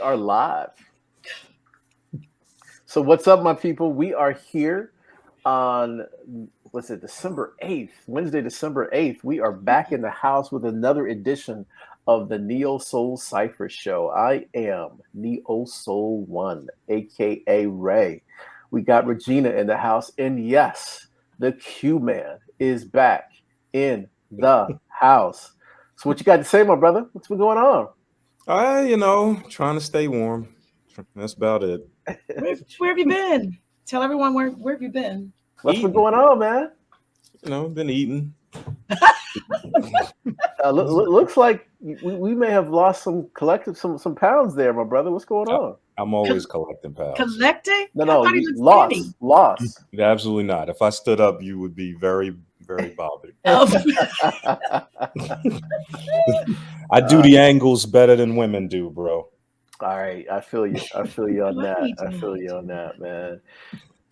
are live. So what's up, my people? We are here on what's it, December 8th, Wednesday, December 8th. We are back in the house with another edition of the Neo Soul Cypher Show. I am Neo Soul One, aka Ray. We got Regina in the house, and yes, the Q Man is back in the house. So what you got to say, my brother? What's been going on? Trying to stay warm. That's about it. Where have you been? Tell everyone where have you been? What's been Eating. going on, man? Been eating. Looks like we may have lost some pounds there, my brother. What's going on? I'm always collecting pounds. Collecting? No, I no, thought he you looked skinny. lost. Absolutely not. If I stood up, you would be very, very bothered. Oh. I do the angles better than women do, bro. All right, I feel you. I feel you on that. Right. I feel you on that, man.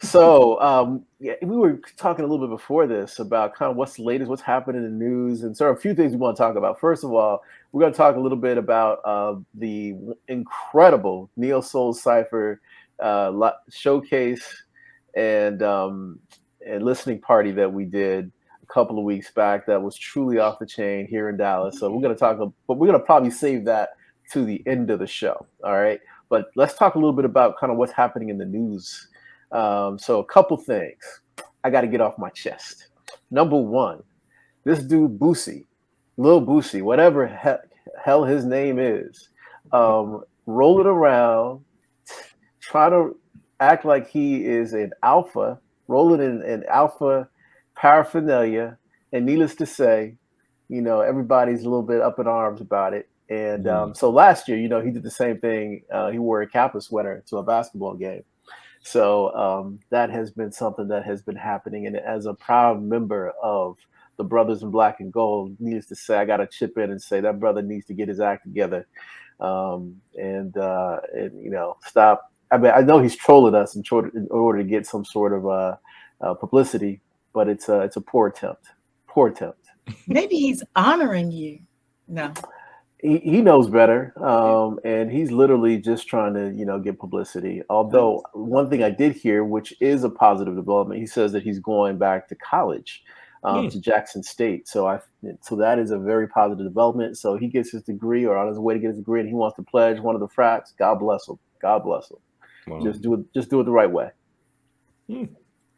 So, yeah, we were talking a little bit before this about kind of what's the latest, what's happening in the news, and so a few things we want to talk about. First of all, we're going to talk a little bit about the incredible Neo Soul Cypher showcase and listening party that we did a couple of weeks back. That was truly off the chain here in Dallas. So we're going to talk, but we're going to probably save that to the end of the show. All right, but let's talk a little bit about kind of what's happening in the news. So a couple things I got to get off my chest. Number one, this dude Boosie, Lil Boosie, whatever hell his name is, rolling around, trying to act like he is an alpha, rolling in alpha paraphernalia, and needless to say, everybody's a little bit up in arms about it. And so last year, he did the same thing. He wore a Kappa sweater to a basketball game. So that has been something that has been happening. And as a proud member of the Brothers in Black and Gold, needs to say, I got to chip in and say that brother needs to get his act together and stop. I mean, I know he's trolling us in order to get some sort of publicity, but it's a poor attempt. Poor attempt. Maybe he's honoring you. No. He knows better, and he's literally just trying to, get publicity. Although one thing I did hear, which is a positive development, he says that he's going back to college, to Jackson State. So that is a very positive development. So he gets his degree, or on his way to get his degree, and he wants to pledge one of the frats. God bless him. God bless him. Wow. Just do it the right way.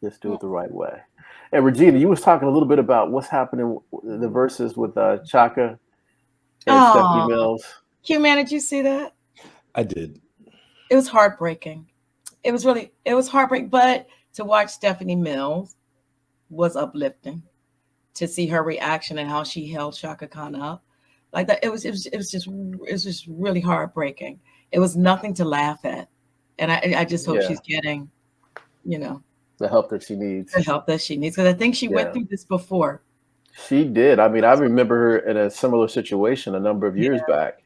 Just do it the right way. And Regina, you was talking a little bit about what's happening the verses with Chaka. And Stephanie Mills. Q-Man, did you see that? I did. It was heartbreaking. It was heartbreaking, but to watch Stephanie Mills was uplifting. To see her reaction and how she held Chaka Khan up. Like that, it was just really heartbreaking. It was nothing to laugh at. And I just hope she's getting, the help that she needs. The help that she needs. Because I think she went through this before. She did. I mean, I remember her in a similar situation a number of years back.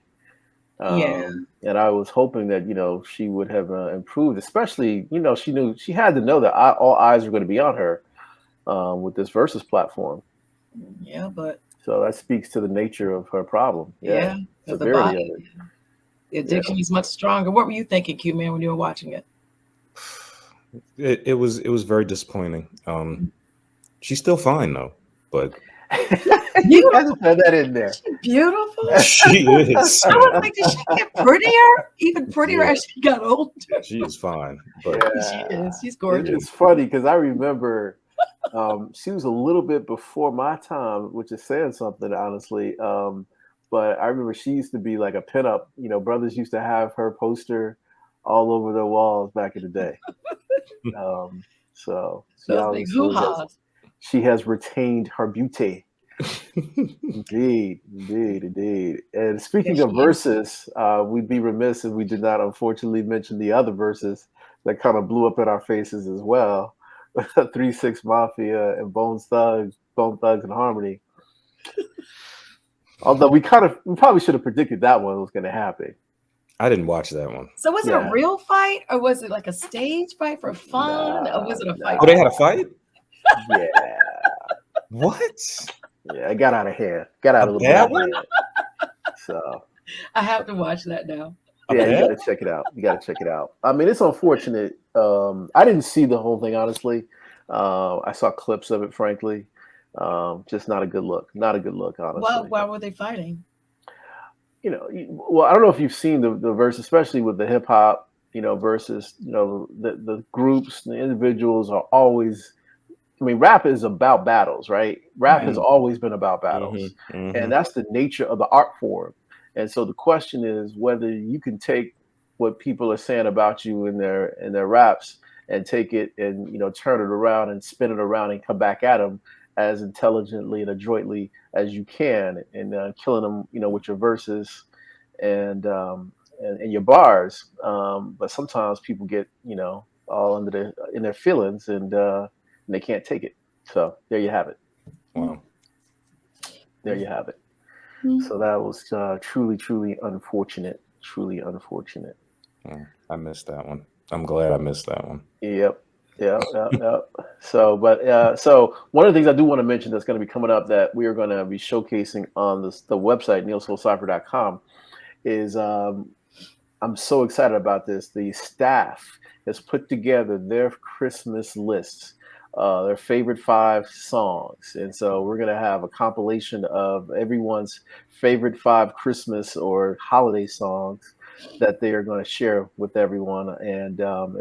And I was hoping that, she would have improved, especially, she had to know that all eyes were going to be on her with this Versus platform. Yeah, but. So that speaks to the nature of her problem. Yeah. Severity of it. The addiction is much stronger. What were you thinking, Q-Man, when you were watching it? It was very disappointing. She's still fine, though, but. You have to put that in there. She's beautiful. She is. I was like, did she get prettier? Even prettier as she got older. She is fine. But she is. She's gorgeous. It's funny because I remember she was a little bit before my time, which is saying something, honestly. But I remember she used to be like a pinup. Brothers used to have her poster all over their walls back in the day. So she has retained her beauty. Indeed. And speaking of verses, we'd be remiss if we did not unfortunately mention the other verses that kind of blew up in our faces as well. 3-6 Mafia and Bone Thugs and Harmony. Although we probably should have predicted that one was going to happen. I didn't watch that one. So was it a real fight, or was it like a stage fight for fun, or was it a fight? Oh, they had a fight? Yeah. What? Yeah, it got out of hand. Got out of the hand. So I have to watch that now. Yeah, you got bad? to check it out. You got to check it out. I mean, it's unfortunate. I didn't see the whole thing, honestly. I saw clips of it, frankly. Just not a good look. Not a good look, Well, honestly. why were they fighting? Well, I don't know if you've seen the verse, especially with the hip hop, versus, the groups, the individuals are always, I mean, rap is about battles, right? Rap has Right. always been about battles, Mm-hmm. and Mm-hmm. that's the nature of the art form. And so the question is whether you can take what people are saying about you in their raps and take it and turn it around and spin it around and come back at them as intelligently and adroitly as you can, and killing them, with your verses and and your bars. But sometimes people get all under in their feelings, and they can't take it. So there you have it. Wow. There you have it. Mm. So that was truly, truly unfortunate. Truly unfortunate. I missed that one. I'm glad I missed that one. Yep. Yep. So one of the things I do want to mention that's going to be coming up that we are going to be showcasing on the website, neilsoulcypher.com, is I'm so excited about this. The staff has put together their Christmas lists, their favorite 5 songs. And so we're going to have a compilation of everyone's favorite 5 Christmas or holiday songs that they are going to share with everyone. And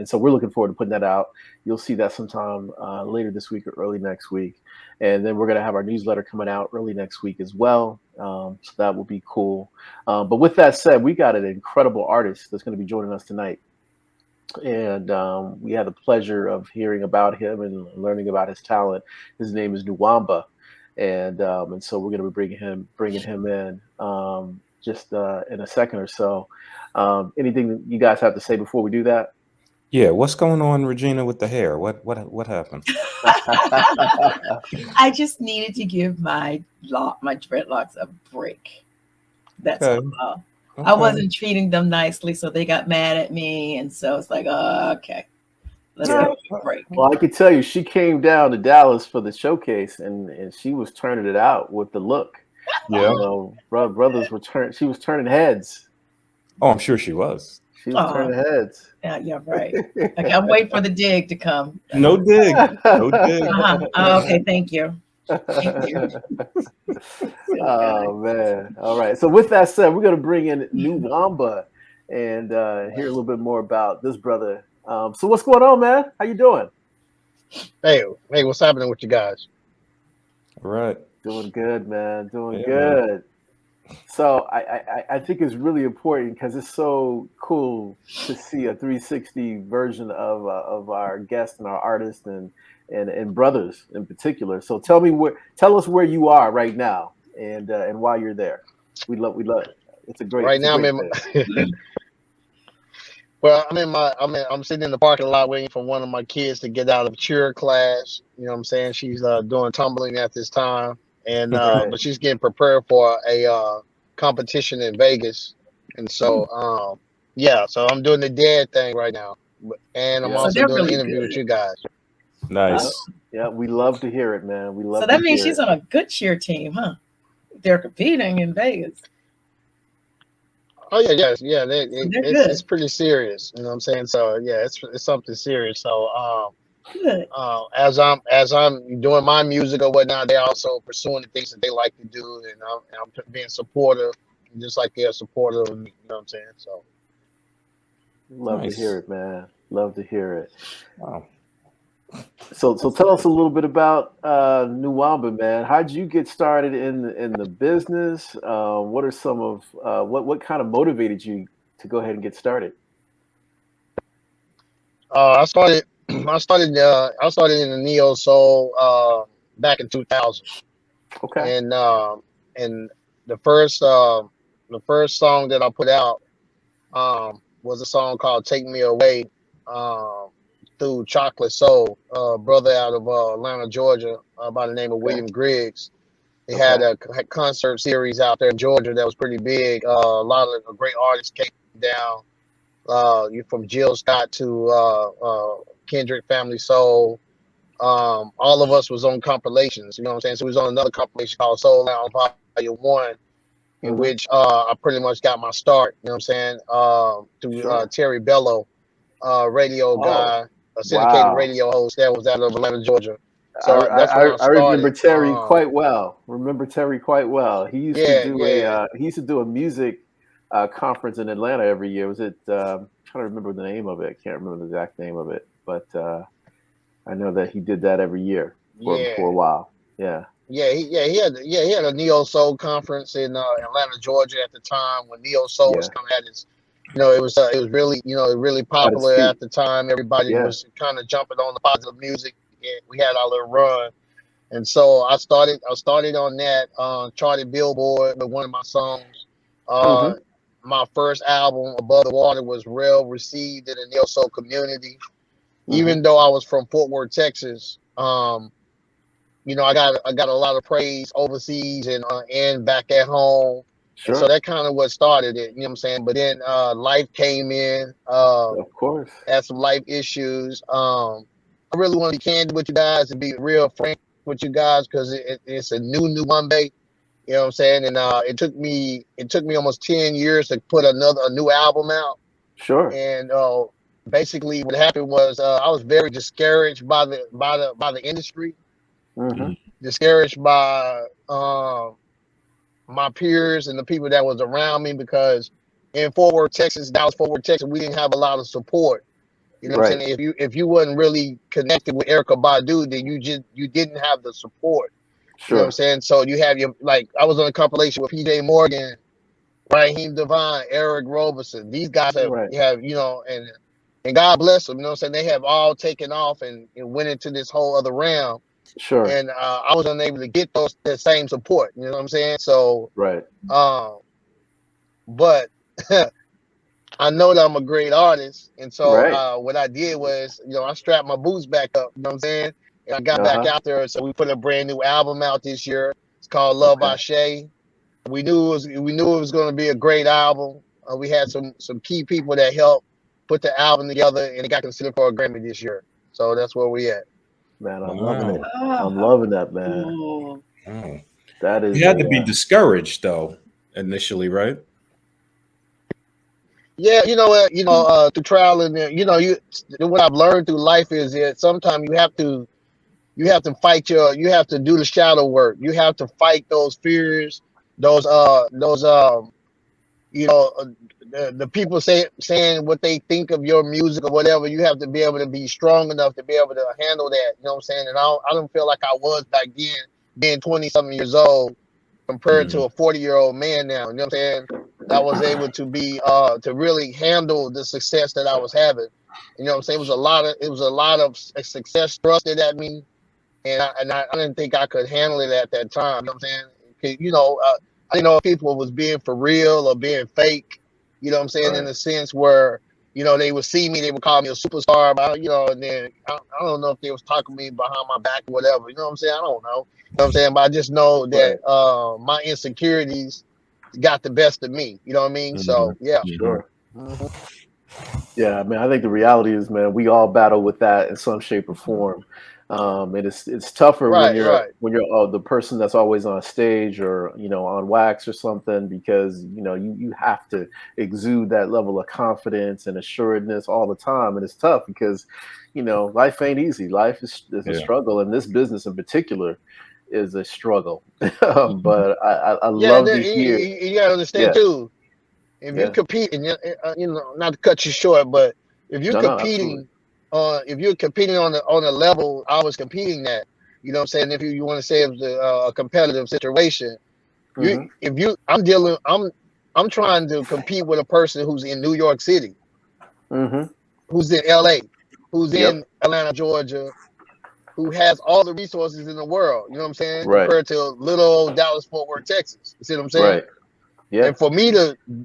so we're looking forward to putting that out. You'll see that sometime later this week or early next week. And then we're going to have our newsletter coming out early next week as well. So that will be cool. But with that said, we got an incredible artist that's going to be joining us tonight. And we had the pleasure of hearing about him and learning about his talent. His name is Nuwamba. And so we're going to be bringing him in just in a second or so. Anything that you guys have to say before we do that? Yeah, what's going on, Regina, with the hair? What happened? I just needed to give my dreadlocks a break. That's Okay. all. I Okay. wasn't treating them nicely, so they got mad at me, and so it's like, okay, let's Yeah. give a break. Well, I can tell you, she came down to Dallas for the showcase, and she was turning it out with the look. Yeah. Brothers were She was turning heads. Oh, I'm sure she was. She was turning heads. Yeah, right. Okay, I'm waiting for the dig to come. No dig. No dig. Oh, okay, thank you. Thank you. Oh man! All right. So with that said, we're gonna bring in Nuwamba and hear a little bit more about this brother. So what's going on, man? How you doing? Hey, what's happening with you guys? All right. Doing good, man. Doing Yeah, good. So I think it's really important because it's so cool to see a 360 version of our guests and our artists and brothers in particular. So tell us where you are right now and why you're there. We love it. It's a great Right now, thing. Well, I'm sitting in the parking lot waiting for one of my kids to get out of cheer class. You know what I'm saying? She's doing tumbling at this time, and Right. but she's getting prepared for a competition in Vegas, and so yeah, so I'm doing the dad thing right now, and I'm Yeah. also they're doing really an interview with good. you guys. Nice. Yeah, we love to hear it, man. We love. So that to means hear she's it. on a good cheer team, huh? They're competing in Vegas. Oh yeah, yes, yeah, They're it's good. pretty serious. You know what I'm saying? So yeah, it's something serious. So Good. as I'm doing my music or whatnot, they're also pursuing the things that they like to do, and I'm being supportive, just like they're supportive of me. You know what I'm saying? So Love Nice. to hear it, man. Love to hear it. Wow. So tell us a little bit about Nuwamba, man. How'd you get started in the business? What are some of what kind of motivated you to go ahead and get started? I started I started in the neo soul back in 2000, Okay. and the first song that I put out was a song called "Take Me Away" um, through Chocolate Soul, brother out of Atlanta, Georgia, by the name of Okay. William Griggs. They had Okay. a concert series out there in Georgia that was pretty big. A lot of great artists came down. You from Jill Scott to Kendrick Family Soul. All of us was on compilations. You know what I'm saying? So we was on another compilation called Soul Lounge Volume 1. in which I pretty much got my start. You know what I'm saying? Through Sure. Terry Bello, radio guy, a syndicated Wow. radio host that was out of Atlanta, Georgia. I, So that's when I I remember started. Terry quite well. Remember Terry quite well. He used to Yeah, do yeah. he used to do a music conference in Atlanta every year. Was it? I'm trying to remember the name of it. I can't remember the exact name of it, but I know that he did that every year for Yeah. a while. Yeah. He had a neo soul conference in Atlanta, Georgia at the time when neo soul was coming at its, it was really, really At its popular peak. at the time. Everybody Yeah. was kind of jumping on the positive music. And we had our little run, and so I started on that, charted Billboard with one of my songs. My first album, Above the Water, was well received in the neo soul community, even though I was from Fort Worth, Texas. I got a lot of praise overseas and back at home. Sure. And so that kind of what started it, you know what I'm saying? But then life came in, Of course. had some life issues. I really want to be candid with you guys and be real frank with you guys because it's a new Nuwamba, you know what I'm saying? And it took me almost 10 years to put a new album out. Sure. And basically what happened was I was very discouraged by the industry. Discouraged by my peers and the people that was around me because in Dallas, Fort Worth, Texas, we didn't have a lot of support. You know what I'm saying? If you wasn't really connected with Erykah Badu, then you didn't have the support. Sure. You know what I'm saying? So you have I was on a compilation with PJ Morgan, Raheem Devine, Eric Roberson. These guys have and God bless them. You know what I'm saying? They have all taken off and went into this whole other realm. Sure. And I was unable to get that same support. You know what I'm saying? So but I know that I'm a great artist, and so what I did was, I strapped my boots back up. You know what I'm saying? And I got back out there. So we put a brand new album out this year. It's called Love by Shay. We knew it was going to be a great album. We had some key people that helped put the album together, and it got considered for a Grammy this year. So that's where we at. Man, I'm loving it. I'm loving that, man. Wow. That is. You had to be discouraged though initially, right? Yeah, you know what? Through trial and what I've learned through life is that sometimes you have to fight you have to do the shadow work. You have to fight those fears, those the people saying what they think of your music or whatever. You have to be able to be strong enough to be able to handle that. You know what I'm saying? And I don't feel like I was back then, being 20-something years old, compared to a 40-year-old man now. You know what I'm saying? That was able to be to really handle the success that I was having. You know what I'm saying? It was a lot of success thrusted at me, and I didn't think I could handle it at that time. You know what I'm saying? I didn't know if people was being for real or being fake. You know what I'm saying? In the sense where, they would see me, they would call me a superstar, but, and then I don't know if they was talking to me behind my back or whatever. You know what I'm saying? I don't know. You know what I'm saying? But I just know that my insecurities got the best of me. You know what I mean? So, yeah. Sure. Yeah, man, I think the reality is, man, we all battle with that in some shape or form. And it's tougher when you're the person that's always on stage or on wax or something, because you have to exude that level of confidence and assuredness all the time, and it's tough because life ain't easy. Life is a struggle, and this business in particular is a struggle. But I love to hear. You gotta understand too. If you compete, and not to cut you short, but if you're competing. If you're competing on a level I was competing at, you know what I'm saying? If you want to say it was a competitive situation, I'm trying to compete with a person who's in New York City, who's in LA, who's in Atlanta, Georgia, who has all the resources in the world, you know what I'm saying? Compared to little old Dallas, Fort Worth, Texas. You see what I'm saying? Right. Yeah. And for me to be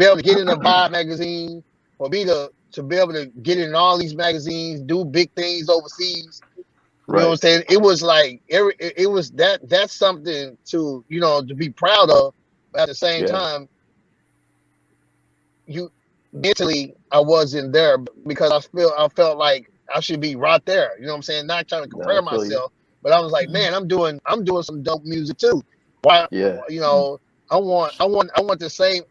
able to get in a Vibe magazine, for me to be able to get in all these magazines, do big things overseas. You know what I'm saying? It was like it was that's something to to be proud of. But at the same time, mentally I wasn't there because I felt like I should be right there. You know what I'm saying? Not trying to compare myself, but I was like, man, I'm doing some dope music too. Why? I want the same.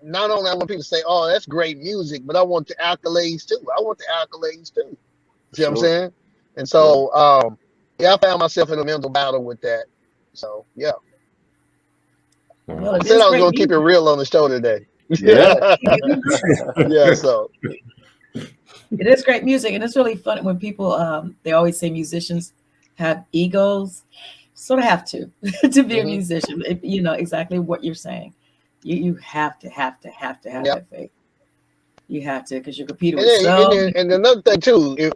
Not only I want people to say, "Oh, that's great music," but I want the accolades too. I want the accolades too. See what I'm Sure. saying? And so, yeah, I found myself in a mental battle with that. So, yeah. Well, I it said is I was great gonna keep it music. real on the show today. Yeah. Yeah. So, It is great music, and it's really fun when people they always say musicians have egos. Sort of have to to be a mhm. musician. You know exactly what you're saying. You have to have Yep. that faith. You have to, because you're competing And with then, so many. and another thing too, if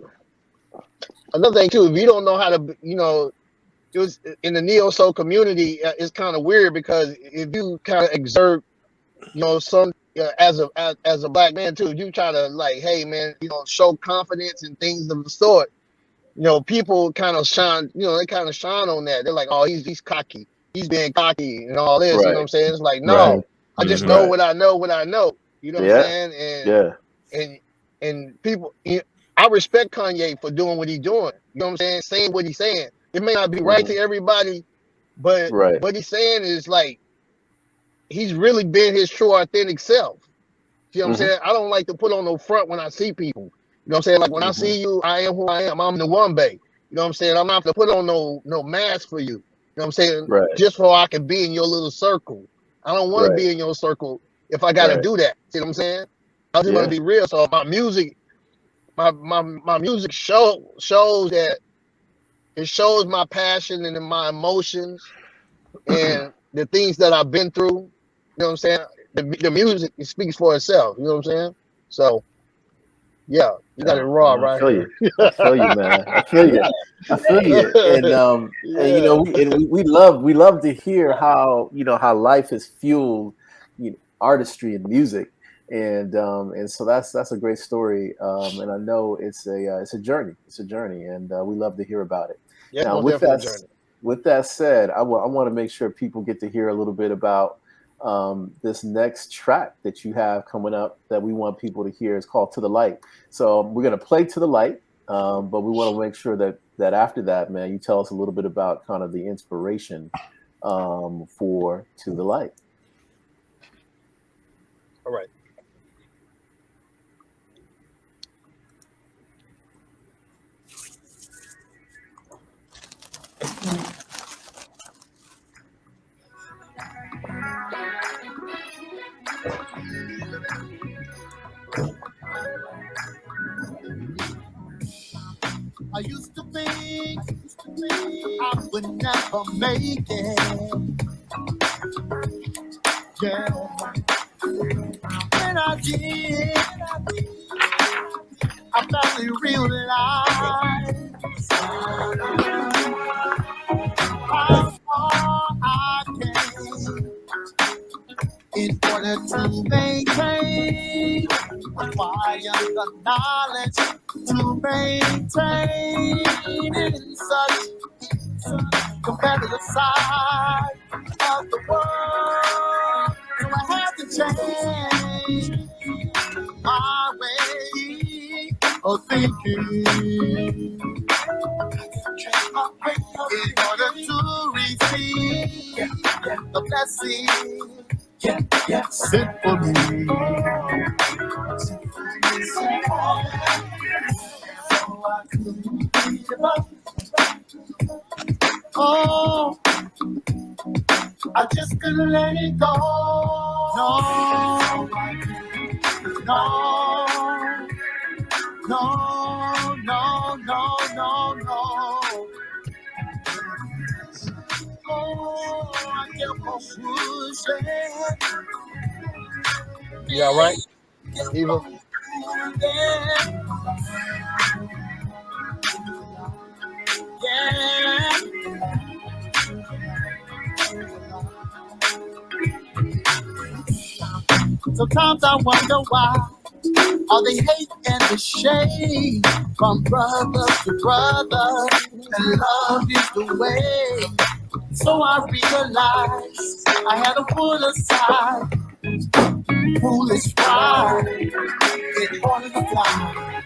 you don't know how to, it was in the neo soul community. It's kind of weird because if you kind of exert, some as a black man too, you try to like, hey man, show confidence and things of the sort. People kind of shine. They kind of shine on that. They're like, oh, he's cocky. He's being cocky and all this. You know Right. what I'm saying? It's like, Right. no, I just know Right. what I know. What I know. You know what I'm Yeah. saying? Yeah. And people, I respect Kanye for doing what he's doing. You know what I'm saying? Saying what he's saying. It may not be right Mhm. to everybody, but Right. what he's saying is like he's really been his true authentic self. See what I'm Mhm. saying? I don't like to put on no front when I see people. You know what I'm saying? Like when I Mhm. see you, I am who I am. I'm Nuwamba. You know what I'm saying? I'm not to put on no mask for you. You know what I'm saying? Right. Just so I can be in your little circle. I don't want to Right. be in your circle if I gotta Right. do that. See what I'm saying? I just want to Yeah. be real. So my music, my music shows that it shows my passion and my emotions and the things that I've been through. You know what I'm saying? The music, it speaks for itself. You know what I'm saying? So yeah, you got it raw I right feel here. you. I feel you, man. I feel you. I feel you. And Yeah. we love to hear how how life has fueled artistry and music, and so that's a great story. And I know it's a journey. It's a journey, and we love to hear about it. Yeah, Now, most definitely a journey. with that said, I want to make sure people get to hear a little bit about this next track that you have coming up that we want people to hear. Is called "To the Light." So we're gonna play "To the Light," but we want to make sure that after that, man, you tell us a little bit about kind of the inspiration for "To the Light." All right. I used to think I would never make it. Yeah. When I did, I finally realized how far I came in order to maintain, acquire the knowledge to maintain in such competitive side of the world. So I had to change my way of thinking in order to receive the blessing sent for me. So I couldn't give up. Oh, I just couldn't let it go. No, no, no, no, no, no, no. Oh, I kept on pushing. You all right, Eva? Yeah. Sometimes I wonder why all the hate and the shade from brother to brother, and love is the way. So I realized I had to put aside foolish pride in order to fly.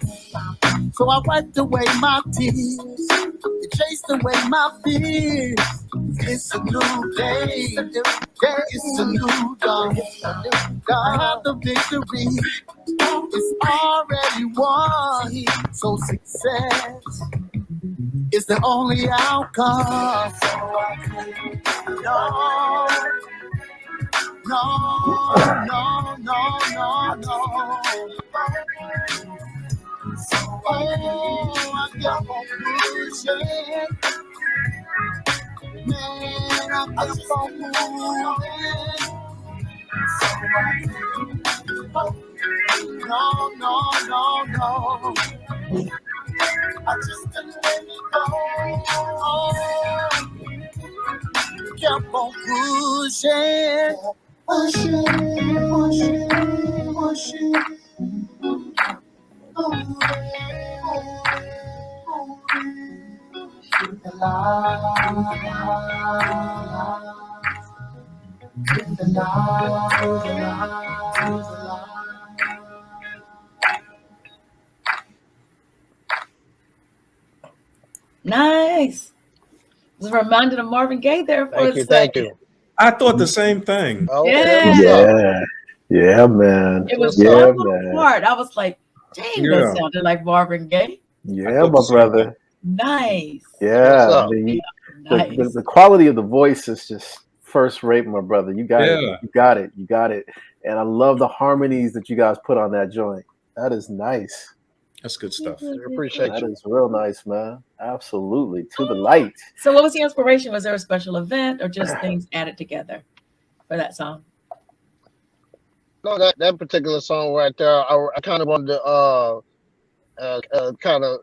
So I wiped away my tears and chased away my fears. It's a new day, It's a new dawn. I have the victory. It's already won. So success is the only outcome. No, no, no, no, no, no. Oh, I got on pushing. Man, I kept on moving. No, no, no, no. I just couldn't let it go. Oh, kept on pushing. Pushing, pushing, pushing. Nice. Was reminded of Marvin Gaye there for Thank a you, second. thank you. I thought the same thing. Oh, okay, that's what's up. Yeah, yeah, man. It was Yeah, a little man. hard. I was like, dang, Yeah. that sounded like Marvin Gaye. Yeah, thought my the same brother. Nice. Yeah, up? Nice. the quality of the voice is just first rate, my brother. You got it. Yeah. You got it. You got it. And I love the harmonies that you guys put on that joint. That is nice. That's good stuff. I appreciate That you. is real nice, man. Absolutely. To the light. So what was the inspiration? Was there a special event or just things added together for that song? No, that particular song right there, I kind of wanted to kind of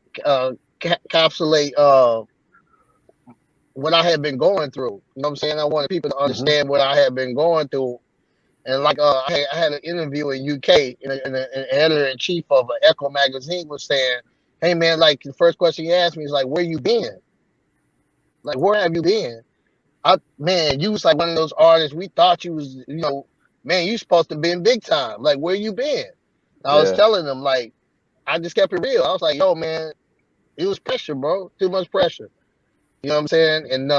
encapsulate what I had been going through. You know what I'm saying? I wanted people to understand what I had been going through. And like I had an interview in UK, and an editor in chief of Echo magazine was saying, "Hey man, like the first question he asked me is like, where you been? Like, where have you been? Man, you was like one of those artists. We thought you was, man, you supposed to be in big time. Like, where you been?" And I was Yeah. telling them, like, I just kept it real. I was like, yo, man, it was pressure, bro. Too much pressure. You know what I'm saying? And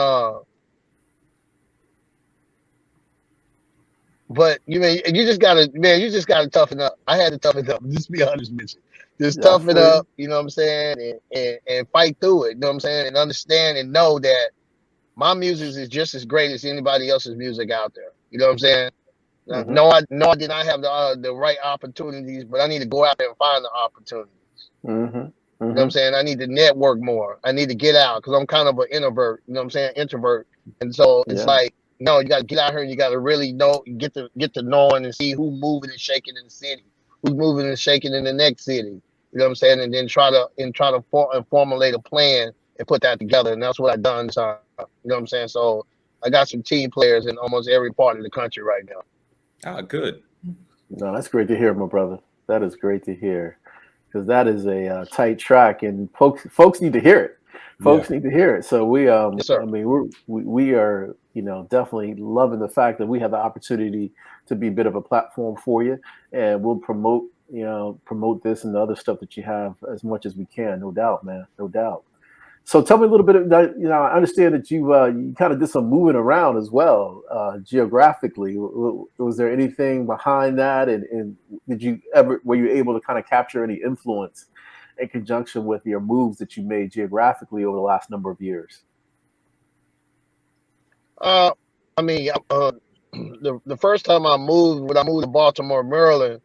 but you just gotta toughen up. I had to toughen up. Just be honest with you. Just Yeah, I toughen feel you. up, you know what I'm saying, and fight through it. You know what I'm saying? And understand and know that my music is just as great as anybody else's music out there. You know what I'm saying? Mhm. No, I did not have the right opportunities, but I need to go out there and find the opportunities. Mhm. You know what I'm saying? I need to network more. I need to get out because I'm kind of an introvert. You know what I'm saying? Introvert, and so it's Yeah. like, no, you got to get out here and you got to really know, get to knowing and see who's moving and shaking in the city, who's moving and shaking in the next city. You know what I'm saying? And then try to formulate a plan and put that together. And that's what I've done. So, you know what I'm saying? So I got some team players in almost every part of the country right now. Ah, good. No, that's great to hear, my brother. That is great to hear, because that is a tight track, and folks need to hear it. Folks need to hear it. So we, Yes, sir. I mean, we are, definitely loving the fact that we have the opportunity to be a bit of a platform for you, and we'll promote this and the other stuff that you have as much as we can. No doubt, man. No doubt. So tell me a little bit of that. I understand that you kind of did some moving around as well, geographically. Was there anything behind that, and were you able to kind of capture any influence in conjunction with your moves that you made geographically over the last number of years? I mean, the first time I moved, when I moved to Baltimore, Maryland,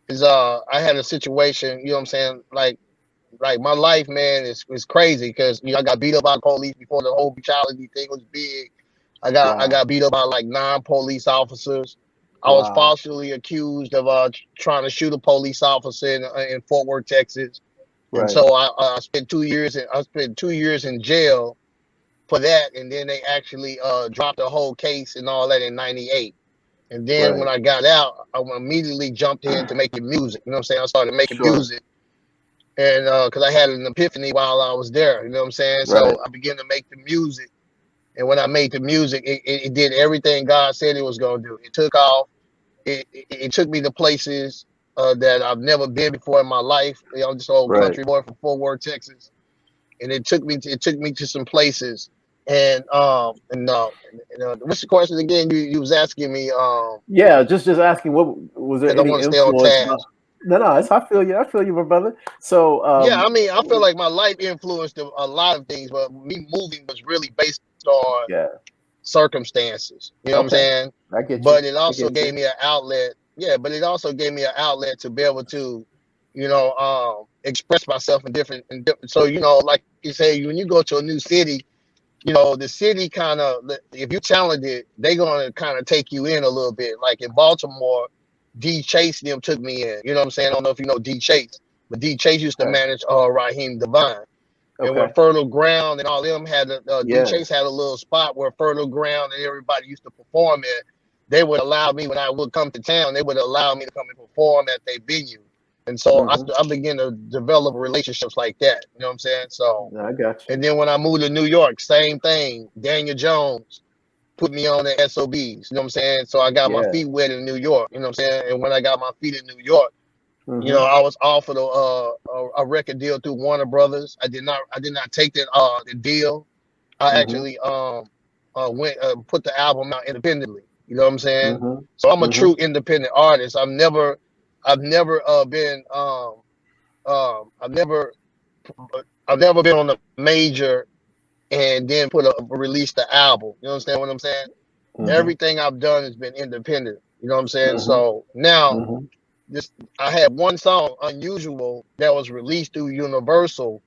is I had a situation. You know what I'm saying? Like my life, man, is crazy because I got beat up by the police before the whole brutality thing was big. I got beat up by like 9 police officers. I was falsely accused of trying to shoot a police officer in Fort Worth, Texas, and so I spent 2 years in jail for that, and then they actually dropped the whole case and all that in '98. And then when I got out, I immediately jumped into making music. You know what I'm saying? I started making music. And because I had an epiphany while I was there, you know what I'm saying? So I began to make the music. And when I made the music, it did everything God said it was going to do. It took off. It took me to places that I've never been before in my life. I'm just an old country boy from Fort Worth, Texas. And it took me to some places What's the question again? You was asking me. Yeah, just asking, what was there Because I any want to stay on influence? task. No, I feel you, my brother. So, Yeah, I mean, I feel like my life influenced a lot of things, but me moving was really based on yeah, circumstances. You know what I'm okay, saying? I get you. But it I also get you. gave me an outlet. Yeah, but it also gave me an outlet to be able to, express myself in different. So like you say, when you go to a new city, the city kind of, if you're talented, they're gonna kind of take you in a little bit. Like in Baltimore, D Chase them took me in. You know what I'm saying? I don't know if you know D Chase, but D Chase used to Okay, manage Raheem Devine. And when okay, Fertile Ground and all them had D yeah, Chase had a little spot where Fertile Ground and everybody used to perform at. They would allow me, when I would come to town, they would allow me to come and perform at their venue. And so mm-hmm. I began to develop relationships like that. You know what I'm saying? So, I got you. and then when I moved to New York, same thing. Daniel Jones put me on the SOBs. You know what I'm saying? So I got my Yeah, feet wet in New York. You know what I'm saying? And when I got my feet in New York, mm-hmm. I was offered a record deal through Warner Brothers. I did not take that the deal. I Mm-hmm. actually went put the album out independently. You know what I'm saying? Mm-hmm. So I'm a Mm-hmm. true independent artist. I've never been I've never been on a major and then release the album. You understand what I'm saying? Mm-hmm. Everything I've done has been independent. You know what I'm saying? Mm-hmm. So now Mm-hmm. I had one song, Unusual, that was released through Universal,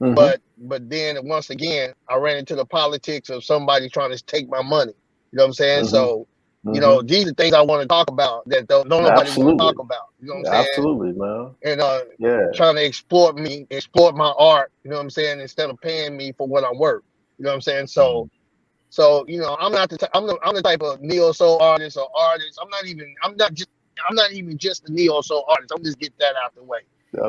Mm-hmm. but then once again I ran into the politics of somebody trying to take my money. You know what I'm saying? Mm-hmm. So Mm-hmm. these are things I want to talk about that don't nobody want to Absolutely, talk about. You know what I'm saying? absolutely, man. And Yeah, trying to exploit my art. You know what I'm saying? Instead of paying me for what I'm worth. You know what I'm saying? So I'm not I'm the type of neo soul artist or artist. I'm not even just a neo soul artist. I'm just get that out the way.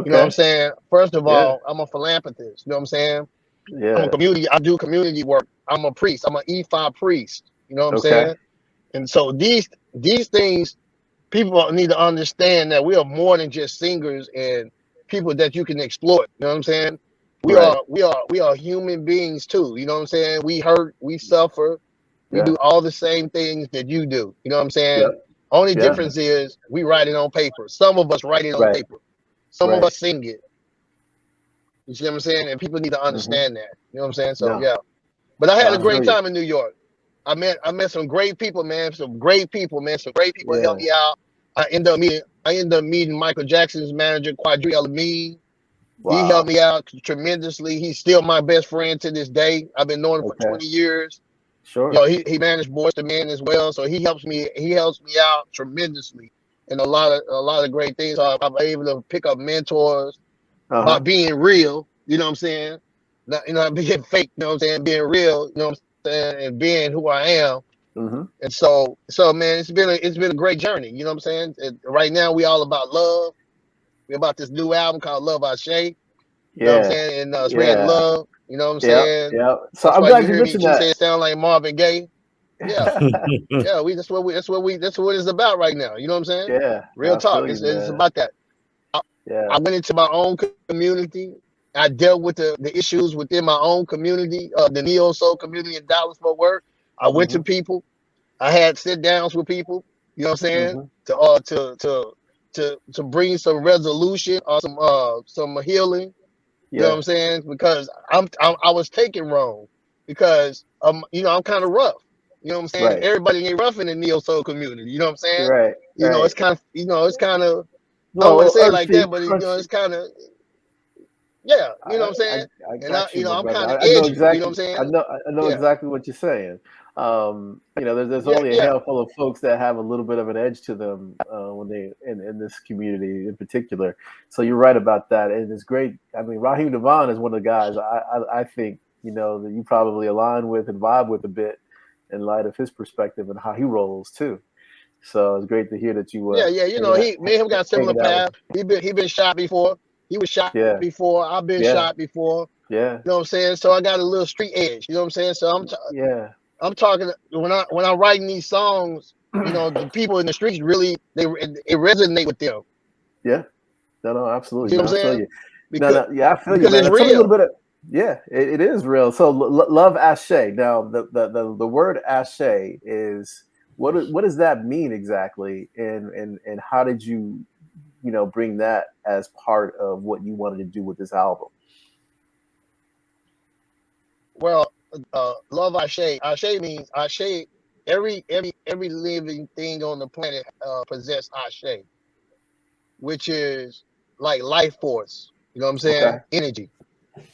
You know what I'm okay, saying? First of yeah, all, I'm a philanthropist. You know what I'm saying? yeah, I do community work. I'm a priest. I'm an E5 priest. You know what I'm okay, saying? And so these things, people need to understand that we are more than just singers and people that you can exploit. You know what I'm saying? right, We are human beings too. You know what I'm saying? We hurt, we suffer, we yeah, do all the same things that you do. You know what I'm saying? yep, Only yeah, difference is we write it on paper. Some of us write it on right, paper. Some of right, us sing it. You see what I'm saying? And people need to mm-hmm. understand that. You know what I'm saying? So No, yeah. But I had no, a I feel great you. time in New York. I met some great people, man. Some great people, man. Some great people Yeah, helped me out. I ended up meeting Michael Jackson's manager, Quadri Alameen. He helped wow, me out tremendously. He's still my best friend to this day. I've been knowing him for okay, 20 years. sure, He managed Boys to Men as well. So he helps me out tremendously in a lot of great things. I'm able to pick up mentors by uh-huh, being real, you know what I'm saying? Not being fake, you know what I'm saying? Being real, you know what I'm saying, and being who I am. mm-hmm. And so man, it's been a great journey. You know what I'm saying? Right now we all about love. We're about this new album called Love I Shay. You know what I'm Yeah, saying? And spreading yeah, love. You know what I'm yeah, saying? yeah. So That's I'm why you glad you hear me mentioned say that. it sound like Marvin Gaye. Yeah, yeah. That's what it's about right now. You know what I'm saying? Yeah, Real I feel talk. you, It's man. about that. Yeah, I went into my own community. I dealt with the issues within my own community, the neo soul community in Dallas Fort Worth. I went to mm-hmm. people. I had sit downs with people. You know what I'm saying? Mm-hmm. To bring some resolution or some healing. You know what Yeah, I'm saying? Because I was taken wrong because I'm kind of rough. You know what I'm saying? right, Everybody ain't rough in the neo soul community. You know what I'm saying? right, right. It's kind of I don't want to Well, say it like earthy, that, but crunchy. it's kind of yeah, you know I, what I'm I saying? I And got you, my I'm brother. kind of I know edgy, you know what I'm exactly. saying? I know Yeah, exactly what you're saying. There's yeah, only a yeah, handful of folks that have a little bit of an edge to them when they in this community in particular. So you're right about that, and it's great. I mean, Raheem Devon is one of the guys I think that you probably align with and vibe with a bit in light of his perspective and how he rolls too. So it's great to hear that you yeah, yeah. Me and him got similar hanging out with. paths. He been shot before. He was shot Yeah, before. I've been yeah, shot before. yeah, You know what I'm saying? So I got a little street edge. You know what I'm saying? So yeah. I'm talking when I'm writing these songs. The people in the streets really it resonate with them. Yeah. No, You absolutely, see what man. I'm I feel saying? you. No, Because no, yeah, I feel you, man. it's Tell me a little real. bit. Yeah, it is real. So love Ashe. Now the word Ashe is what does that mean exactly? And how did you bring that as part of what you wanted to do with this album? Well, love Ashe. Ashe means Ashe. Every living thing on the planet possess Ashe, which is like life force. You know what I'm Okay. saying? Energy.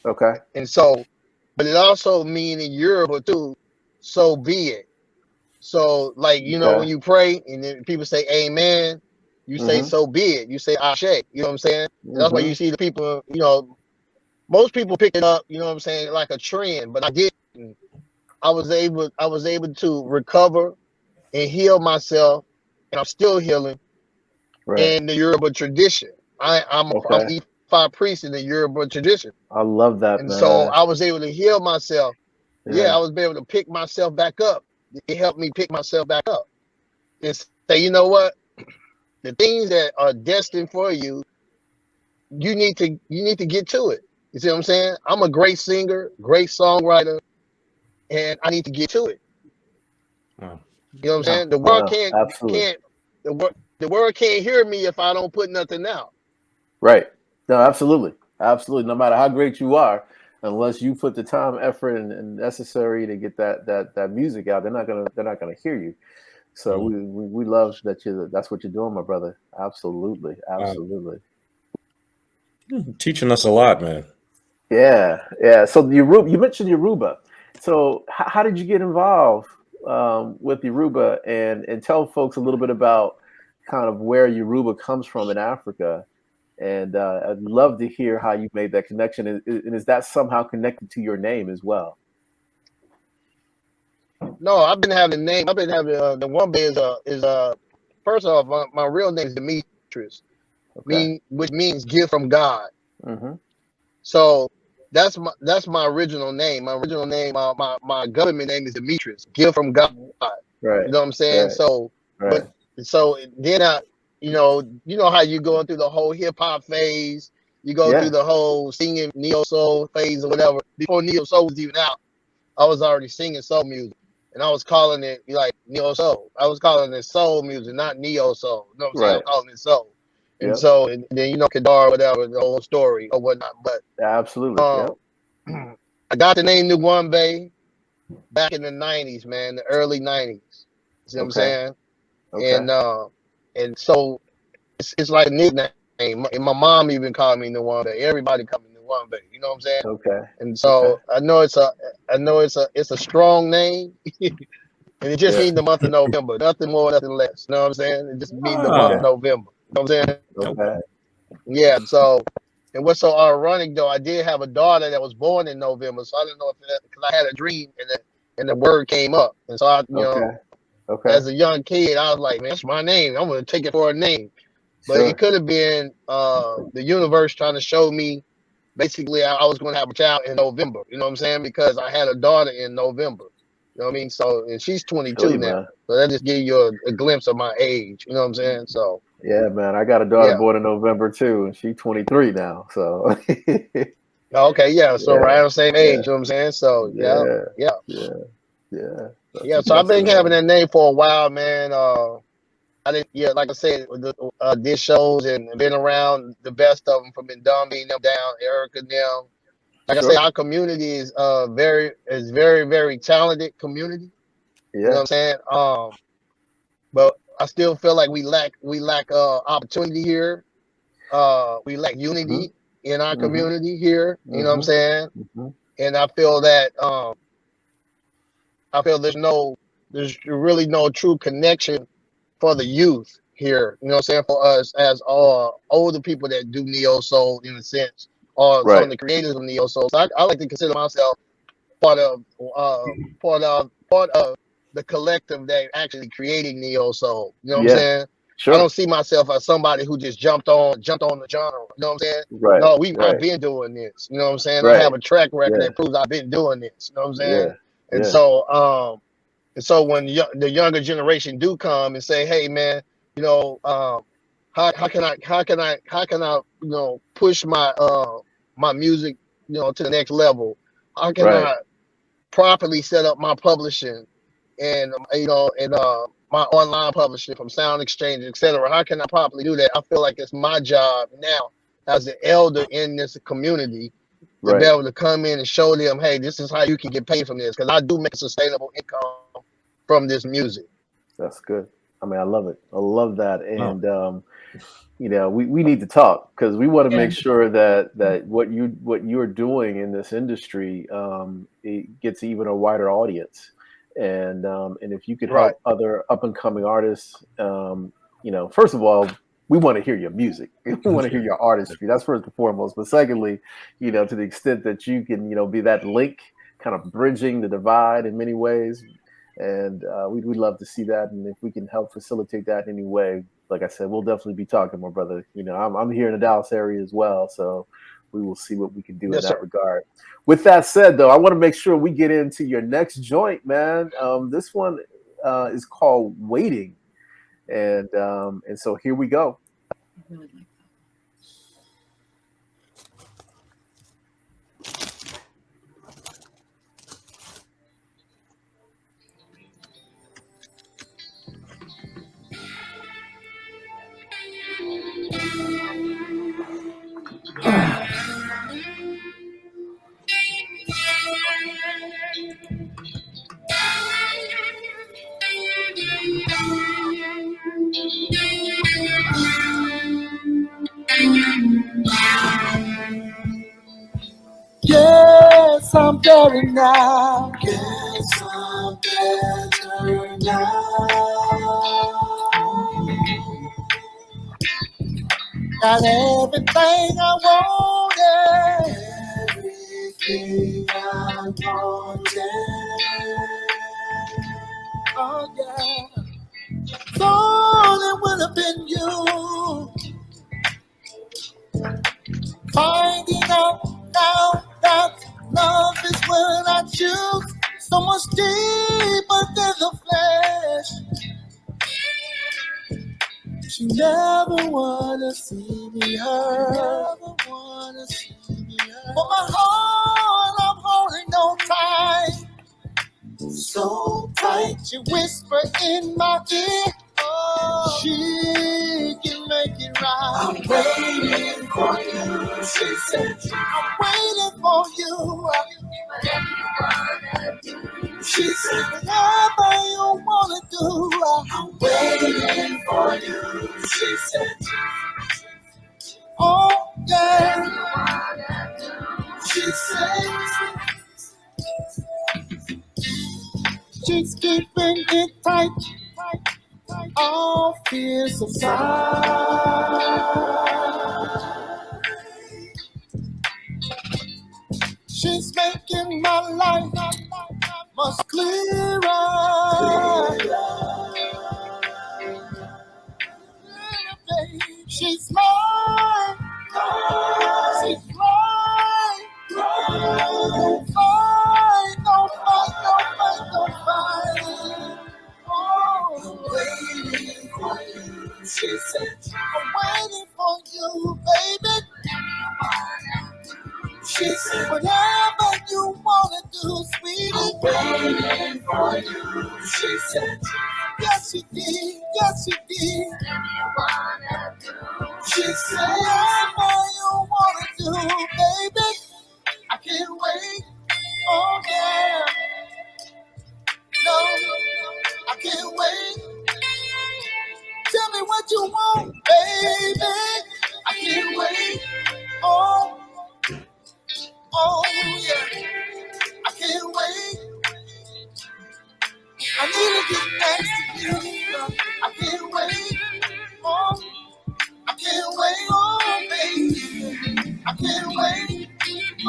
Okay. And so, but it also mean in Yoruba too, so be it. So, like, when Okay. you pray and then people say amen, you say Mhm. so be it. You say Ashe. You know what I'm saying? And that's why you Mhm. see the people, most people pick it up, you know what I'm saying, like a trend, but I didn't. I was able to recover and heal myself, and I'm still healing Right. in the Yoruba tradition. I'm Okay. an E5 priest in the Yoruba tradition. I love that, And so man. I was able to heal myself. Yeah, I Yeah. was able to pick myself back up. It helped me pick myself back up and say, you know what? The things that are destined for you, you need to get to it. You see what I'm saying? I'm a great singer, great songwriter, and I need to get to it. Wow. You know what I'm Wow. saying? The world No, can't absolutely. can't the world can't hear me if I don't put nothing out. Right. No, absolutely. Absolutely. No matter how great you are, unless you put the time, effort, and necessary to get that music out, they're not gonna hear you. So Mm. we love that's what you're doing, my brother. Absolutely. Wow. Absolutely. Teaching us a lot, man. Yeah. Yeah. So Yoruba, you mentioned Yoruba. So how did you get involved with Yoruba, and tell folks a little bit about kind of where Yoruba comes from in Africa. And I'd love to hear how you made that connection. And is that somehow connected to your name as well? No, I've been having name. I've been having the one is first off, my real name is Demetrius, Okay. which means gift from God. Mm-hmm. So that's my original name. My original name, my government name is Demetrius, gift from God. Right. You know what I'm saying? Right. So, but Right. so then you know how you going through the whole hip hop phase, you go through Yeah. the whole singing neo soul phase or whatever. Before neo soul was even out, I was already singing soul music, and I was calling it like neo soul. I was calling it soul music, not neo soul. You know what I'm saying? I'm Right. calling it soul. And Yep. so, and then Kadar, whatever, the whole story or whatnot. But Absolutely. um, Yep. I got the name Nuwamba back in the '90s, man, the early '90s. See what I'm Okay. saying? Okay. And so it's like a nickname. And my mom even called me Nuwamba. Everybody called me Nuwamba. You know what I'm saying? Okay. And Okay. so I know it's a strong name, and it just Yeah. means the month of November. Nothing more, nothing less. You know what I'm saying? It just means the month Okay. of Ah, November. You know what I'm saying? Okay. Yeah. So, and what's so ironic though, I did have a daughter that was born in November, so I didn't know if because I had a dream and the word came up, and so Okay. Okay. as a young kid, I was like, man, that's my name. I'm gonna take it for a name. But it Sure. could have been the universe trying to show me basically I was going to have a child in November. You know what I'm saying? Because I had a daughter in November. You know what I mean? So, and she's Feel 22 you, now. man. So that just gives you a glimpse of my age. You know what I'm saying? So, Yeah, man. I got a daughter yeah. born in November too, and she's 23 now. So Okay, yeah. So yeah. around the same Yeah. age. You know what I'm saying? So, yeah, Yeah. yeah, Yeah. Yeah. That's a yeah. So I've blessing, been having man. that name for a while, man. I didn't, yeah, like I said, did shows and been around the best of them from Ndambi them down, Erica them. Like I say, Sure. our community is very very talented community. You know what Yeah. I'm saying? But I still feel like we lack opportunity here. We lack Mm-hmm. unity in our Mm-hmm. community here. You know what I'm Mm-hmm. saying? Mm-hmm. And I feel there's really no true connection for the youth here. You know what I'm saying? For us as older people that do neo soul in a sense, or some Right. of the creators of neo soul. So I like to consider myself part of part of the collective that actually creating neo soul. You know what I'm Yeah. saying? I don't Sure. see myself as somebody who just jumped on the genre. You know what I'm saying? Right. No, I've Right. been doing this. You know what I'm saying? I Right. have a track record Yeah. that proves I've been doing this. You know what I'm saying? Yeah. And Yeah. so when the younger generation do come and say, "Hey, man, you know, how can I push my music to the next level? How can Right. I properly set up my publishing and my online publishing from Sound Exchange, etc.? How can I properly do that? I feel like it's my job now as the elder in this community to be Right. able to come in and show them, hey, this is how you can get paid from this, because I do make a sustainable income from this music. That's good. I mean, I love it. I love that. Oh. And we need to talk because we want to Yeah. make sure that what you're doing in this industry it gets even a wider audience. And if you could Right. help other up and coming artists, first of all, we want to hear your music. We want to hear your artistry. That's first and foremost. But secondly, to the extent that you can, be that link, kind of bridging the divide in many ways. And we'd love to see that. And if we can help facilitate that in any way, like I said, we'll definitely be talking, my brother. I'm here in the Dallas area as well. So we will see what we can do in that regard. With that said, though, I want to make sure we get into your next joint, man. This one is called Waiting. And so here we go. I really like that. Yes, I'm better now. Yes, I'm better now. Got everything I wanted. Everything I wanted. Oh yeah. Thought it would have been you. Finding out now that love is what I choose. So much deeper than the flesh. She never wanna see me hurt. Never wanna see me hurt. But my heart, I'm holding on tight. So tight. She whisper in my ear. Oh, she can make it right. I'm waiting for you. She said, I'm waiting for you. She said, whatever you wanna do, I'm waiting for you. She said, oh yeah. She said, she's keeping it tight. All fears aside. She's making my life much clearer. She's mine. She's mine. Don't fight, don't fight, don't fight, don't fight. Oh, I'm waiting for you. She said, I'm waiting for you, baby. She said, whatever you wanna do, sweetie. I'm waiting for you. She said, yes, she did. Yes, she did. She said, whatever you wanna do, baby. I can't wait. Oh yeah. No, I can't wait. Tell me what you want, baby. I can't wait. Oh, oh yeah. I can't wait. I need to get next to you. I can't wait. Oh, I can't wait. Oh, baby. I can't wait.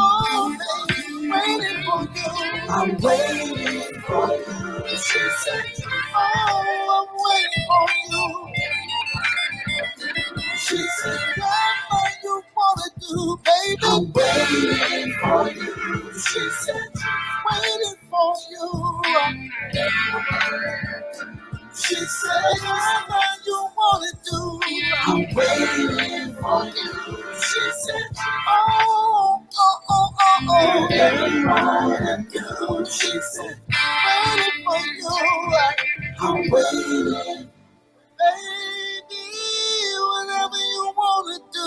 Oh, baby. Waiting for you. I'm waiting for you. She said, oh, I'm waiting for you. She said, whatever you wanna do, baby. I'm waiting for you. She said, waiting for you. She said, whatever you wanna do, I'm waiting for you. She said, oh, oh, oh, oh. oh, oh. She said, waiting for you. I'm waiting, baby, whatever you want to do.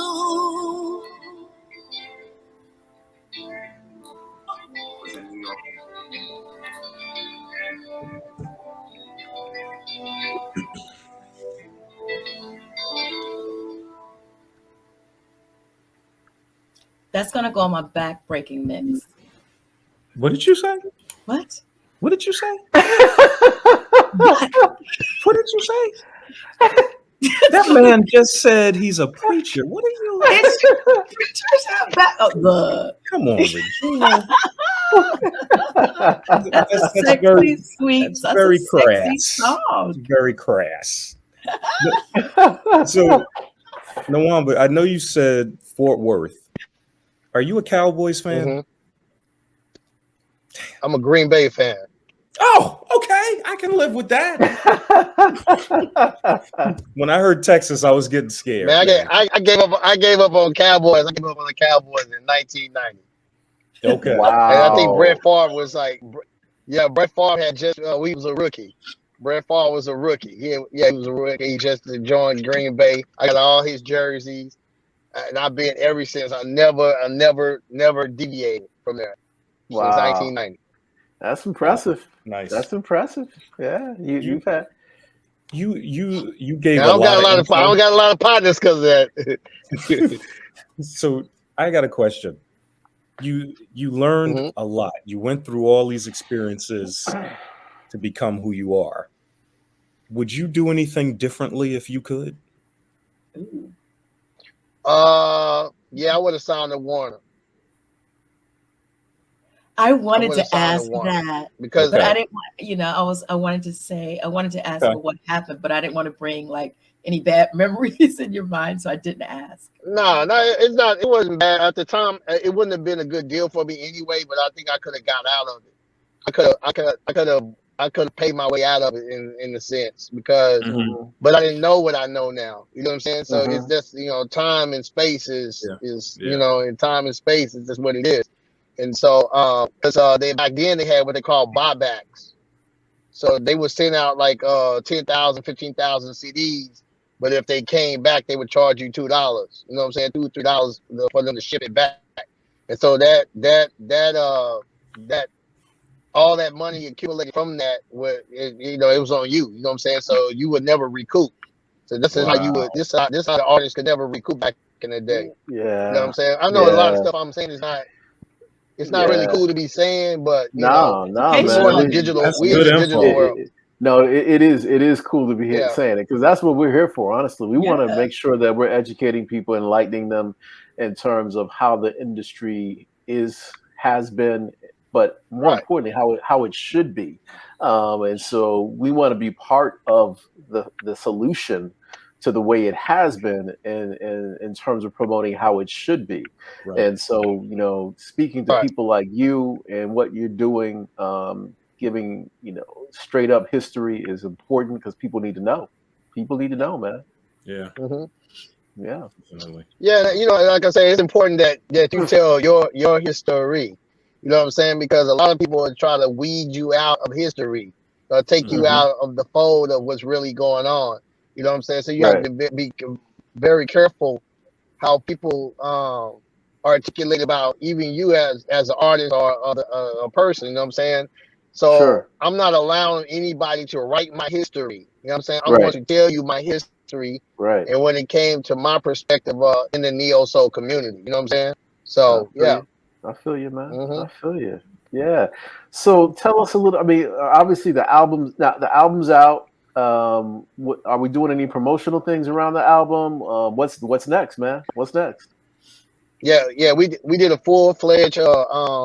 That's gonna go on my back breaking mix. What did you say? What? What did you say? What? What did you say? That man just said he's a preacher. What are you? Come on, Regina. That's That's sexy, very, sweet. that's That's very a sexy crass. song. Very crass. So, Nuwamba, I know you said Fort Worth. Are you a Cowboys fan? Mhm. I'm a Green Bay fan. Oh, okay. I can live with that. When I heard Texas, I was getting scared. Man, Man. I gave up. I gave up on Cowboys. I gave up on the Cowboys in 1990. Okay. Wow. And I think Brett Favre was like, yeah, Brett Favre had just, he was a rookie. Brett Favre was a rookie. He was a rookie. He just joined Green Bay. I got all his jerseys, and I've been ever since. I never deviated from there since Wow. 1990. That's impressive. Nice. That's impressive. Yeah, you've had. You gave Now, I a don't lot of I don't got a lot of partners because of that. So I got a question. You learned Mhm. a lot. You went through all these experiences to become who you are. Would you do anything differently if you could? Ooh. Yeah, I would have signed a Warner I wanted would've to signed ask a warrant. that, because but Okay. I didn't want, I wanted to ask Okay. well, what happened, but I didn't want to bring like any bad memories in your mind, so I didn't ask. no, it's not. It wasn't bad at the time. It wouldn't have been a good deal for me anyway. But I think I could have got out of it. I could have paid my way out of it in a sense because, Mhm. but I didn't know what I know now. You know what I'm saying? So it's Mhm. just time and space is Yeah. and time and space is just what it is. And so because they back then they had what they call buybacks. So they would send out like 10,000, 15,000 CDs. But if they came back, they would charge you $2. You know what I'm saying? $2, $3 for them to ship it back. And so that all that money accumulated from that it was on you. You know what I'm saying? So you would never recoup. So this is how you would this how the artist could never recoup back in the day. You know what Yeah. I'm saying? I know a lot of Yeah. stuff I'm saying is not really Yeah. cool to be saying, but No, Hey, man. we're in the Sean. digital That's we in good the digital info. world. It is cool to be Yeah. saying it because that's what we're here for. Honestly, we want to Yeah. make sure that we're educating people, enlightening them in terms of how the industry has been, but more Right. importantly, how it should be. And so we want to be part of the solution to the way it has been in terms of promoting how it should be. Right. And so, speaking to Right. people like you and what you're doing, giving, straight up history is important because people need to know. People need to know, man. Yeah. Mm-hmm. Yeah. Definitely. Yeah, like I say, it's important that you tell your history. You know what I'm saying? Because a lot of people will try to weed you out of history, or take you Mhm. out of the fold of what's really going on. You know what I'm saying? So you Right. have to be very careful how people articulate about even you as an artist or a person. You know what I'm saying? So Sure. I'm not allowing anybody to write my history. You know what I'm saying? I'm Right. going to tell you my history. Right. And when it came to my perspective in the neo soul community, you know what I'm saying? I So feel yeah. you. I feel you, man. Mhm. I feel you. Yeah. So tell us a little. I mean, obviously the album's out. Are we doing any promotional things around the album? What's next, man? What's next? Yeah, we did a full-fledged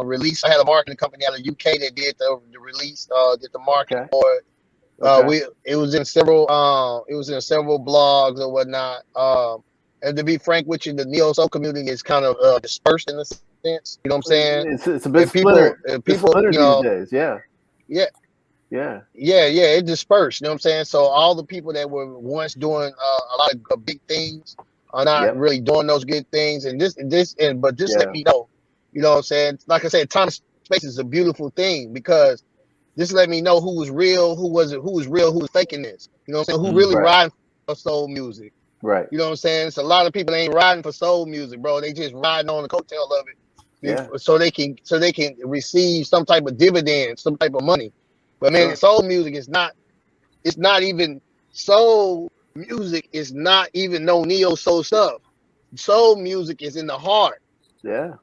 release. I had a marketing company out of UK that did the release, did the marketing Okay. for it. Okay. It was in several blogs or whatnot. And to be frank with you, the neo soul community is kind of dispersed in a sense. You know what I'm saying? It's a bit And people, splintered. It's people, splintered these days. Yeah. yeah, Yeah. it dispersed. You know what I'm saying? So all the people that were once doing a lot of big things are not Yep. really doing those good things. And but just Yeah. let me know. You know what I'm saying? Like I said, time and space is a beautiful thing because this let me know who was real, who wasn't, who was real, who was faking this. You know what I'm saying? Who really Right. riding for soul music. Right. You know what I'm saying? It's a lot of people ain't riding for soul music, bro. They just riding on the coattail of it. Yeah. So they can receive some type of dividend, some type of money. But man, Sure. soul music is not, it's not even soul music is not even no neo soul stuff. Soul music is in the heart. Yeah.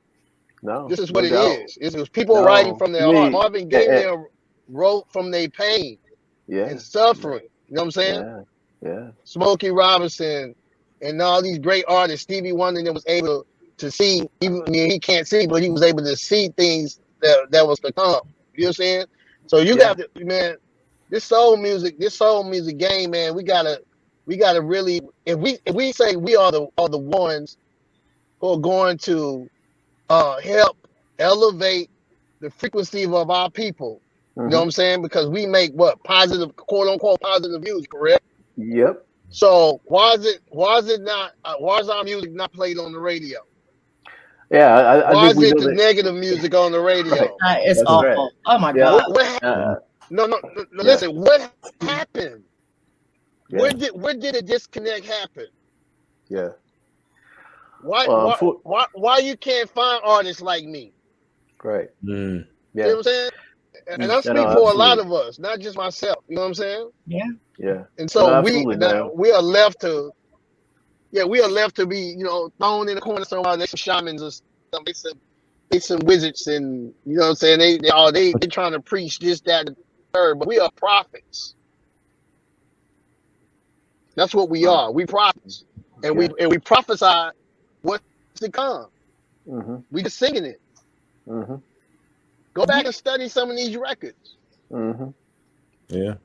No. This is no what it doubt. is. It's people writing No. from their Me. heart. Marvin Gaye there wrote from their pain Yeah. and suffering. You know what I'm saying? Yeah. Yeah. Smokey Robinson and all these great artists. Stevie Wonder that was able to see, even I mean, he can't see, but he was able to see things that was to come. You know what I'm saying? So you got to, man, this soul music game, man, we gotta really, if we say we are the ones who are going to help elevate the frequency of our people. You know what I'm saying? Because we make what positive, quote unquote, positive music, correct? Yep. So why is our music not played on the radio? Yeah. I Why think is we it know the that. negative music on the radio? Right. It's That's awful. right. Oh my Yeah. God. What happened? No, listen. What happened? Yeah. Where did a disconnect happen? Yeah. Why you can't find artists like me? Right. You Yeah. know what I'm saying? And I speak for a lot of us, not just myself. You know what I'm saying? Yeah. Yeah. And so absolutely, we are left to, we are left to be, you know, thrown in the corner somewhere. They some shamans or something. They some wizards, and you know what I'm saying. They trying to preach this, that, and the third. But we are prophets. That's what we are. We prophets, and we prophesy what's to come. We just singing it. Go back and study some of these records. Yeah.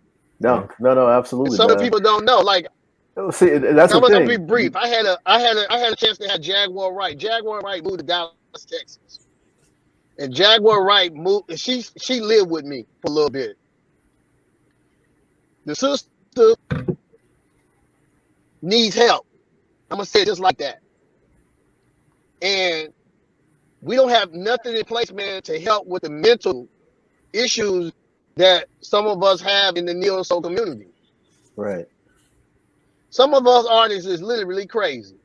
No, absolutely. And some of the people don't know. Like, see, that's the I'm thing. gonna be brief. I had a chance to have Jaguar Wright. Jaguar Wright moved to Dallas, Texas, and Jaguar Wright moved. And she lived with me for a little bit. The sister needs help. I'm gonna say it just like that. And we don't have nothing in place, man, to help with the mental issues that some of us have in the neo soul community. Right. Some of us artists is literally crazy.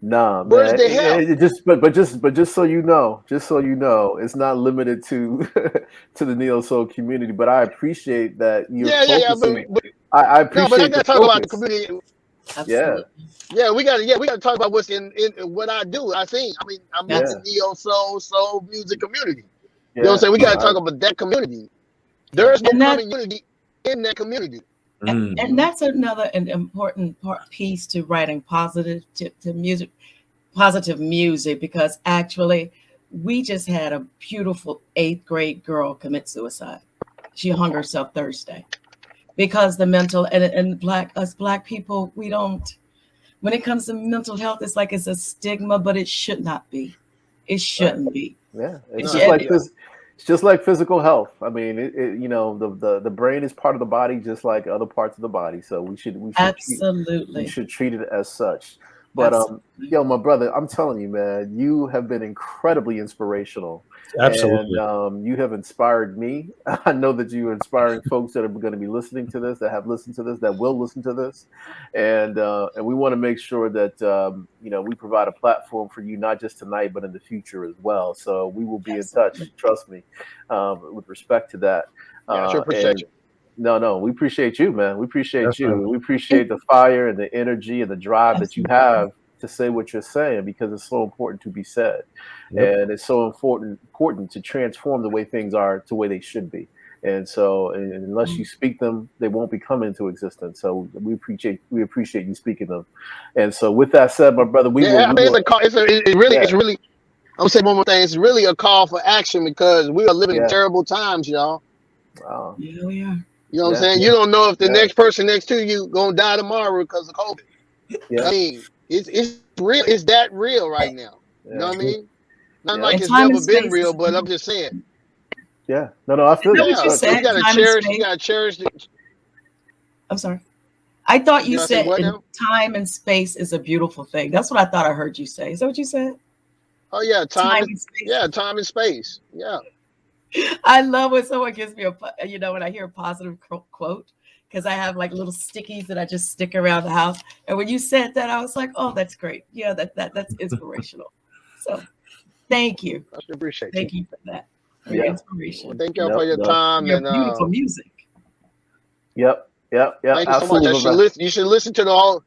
Nah, Where's man. the help? Just so you know, it's not limited to to the neo soul community. But I appreciate that you're focusing. But I appreciate but I gotta the talk focus. about the community. Absolutely. Yeah, we gotta talk about what's in what I do. I mean, I'm in the neo soul music community. You know what I'm saying? We gotta talk about that community. There's no common unity in that community. And that's another an important piece to writing positive music, because actually we just had a beautiful 8th grade girl commit suicide. She hung herself Thursday because the mental and us black people, we don't, when it comes to mental health, it's like it's a stigma, but it should not be. It shouldn't be. Yeah, it's just like physical health. I mean, you know, the brain is part of the body, just like other parts of the body. So we should treat it as such. But my brother, I'm telling you, man, you have been incredibly inspirational. Absolutely. And you have inspired me. I know that you are inspiring folks that are going to be listening to this, that have listened to this, that will listen to this. And we want to make sure that, we provide a platform for you, not just tonight, but in the future as well. So we will be in touch. Trust me, with respect to that. I sure appreciate you. No, we appreciate you, man. We appreciate you. We appreciate the fire and the energy and the drive that you have to say what you're saying, because it's so important to be said. And it's so important to transform the way things are to the way they should be. And so, unless you speak them, they won't be coming into existence. So we appreciate you speaking them. And so, with that said, my brother, it's really. I'm gonna say one more thing. It's really a call for action, because we are living in terrible times, y'all. Wow. Yeah, we are. You know what I'm saying? You don't know if the next person next to you gonna die tomorrow because of COVID. I mean, it's real. It's that real right now. You know what I mean? Not like it's never been real, but I'm just saying. Yeah. No, I feel what you said. You gotta cherish. I'm sorry. I thought you Did I say said what now? time and space is a beautiful thing. That's what I thought I heard you say. Is that what you said? Oh yeah, Time and space. yeah, time and space. Yeah. I love when someone gives me when I hear a positive quote, because I have like little stickies that I just stick around the house. And when you said that, I was like, oh, that's great. Yeah, that's inspirational. So thank you. I should appreciate Thank you. you for that. For your inspiration. Well, thank y'all for your time Your and beautiful music. Yep. Thank you so much. Absolutely. You should listen to the whole.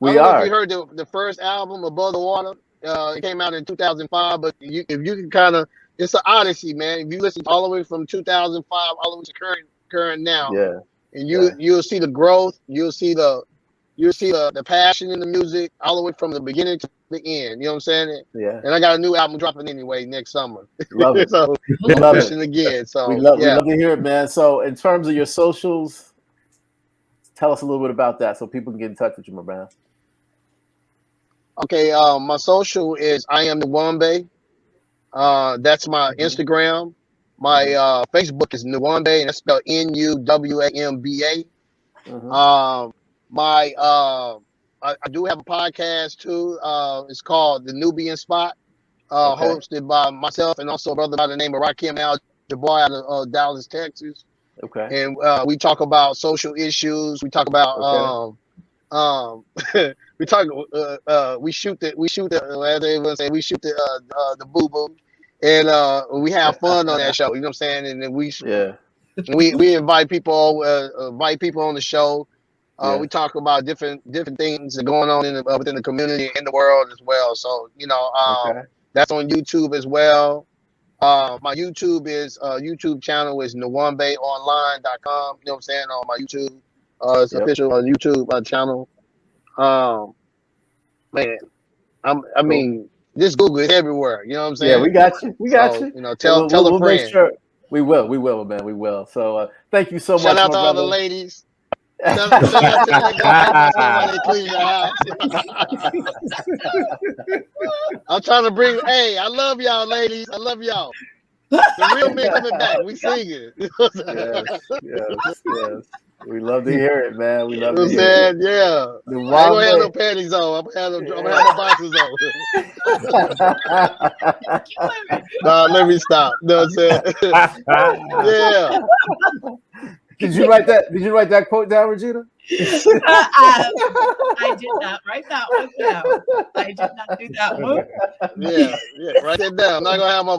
We I don't know are. if you heard the first album, Above the Water. It came out in 2005, but if you can kind of, it's an odyssey, man. If you listen all the way from 2005 all the way to current now, Yeah. and you'll see the growth, you'll see the passion in the music all the way from the beginning to the end. You know what I'm saying? Yeah. And I got a new album dropping anyway next summer. Love it. So We love it. again. So we love to hear it, man. So in terms of your socials, tell us a little bit about that so people can get in touch with you, my man. Okay, my social is I am Nuwamba. That's my Instagram. My Facebook is Nuwamba, and that's spelled Nuwamba. I do have a podcast too. It's called The Nubian Spot, hosted by myself and also a brother by the name of Rakim Al-Jabbar out of Dallas, Texas. Okay. And we talk about social issues. We talk about we shoot the boo boo, and we have fun on that show. You know what I'm saying? And then we invite people on the show. We talk about different things that are going on within the community in the world as well. So that's on YouTube as well. My YouTube channel is NuwambaOnline.com. You know what I'm saying? On my YouTube, it's official YouTube channel. Man, I mean, this Google is everywhere. You know what I'm saying? Yeah, we got you. We got you. You know, tell a friend. Make sure. We will, man. We will. So thank you so much. Shout out to all the ladies. Shout out to the guys that clean the house. I'm trying to bring. Hey, I love y'all, ladies. I love y'all. The real men coming back. We singing. Yes. We love to hear it, man. We love to hear it. Yeah. I ain't gonna have no panties on. I'm gonna have my boxes on. Nah, let me stop. You know what I'm saying? Yeah. Did you write that quote down, Regina? I did not write that one down. I did not do that one. Yeah, write that down. I'm not gonna have my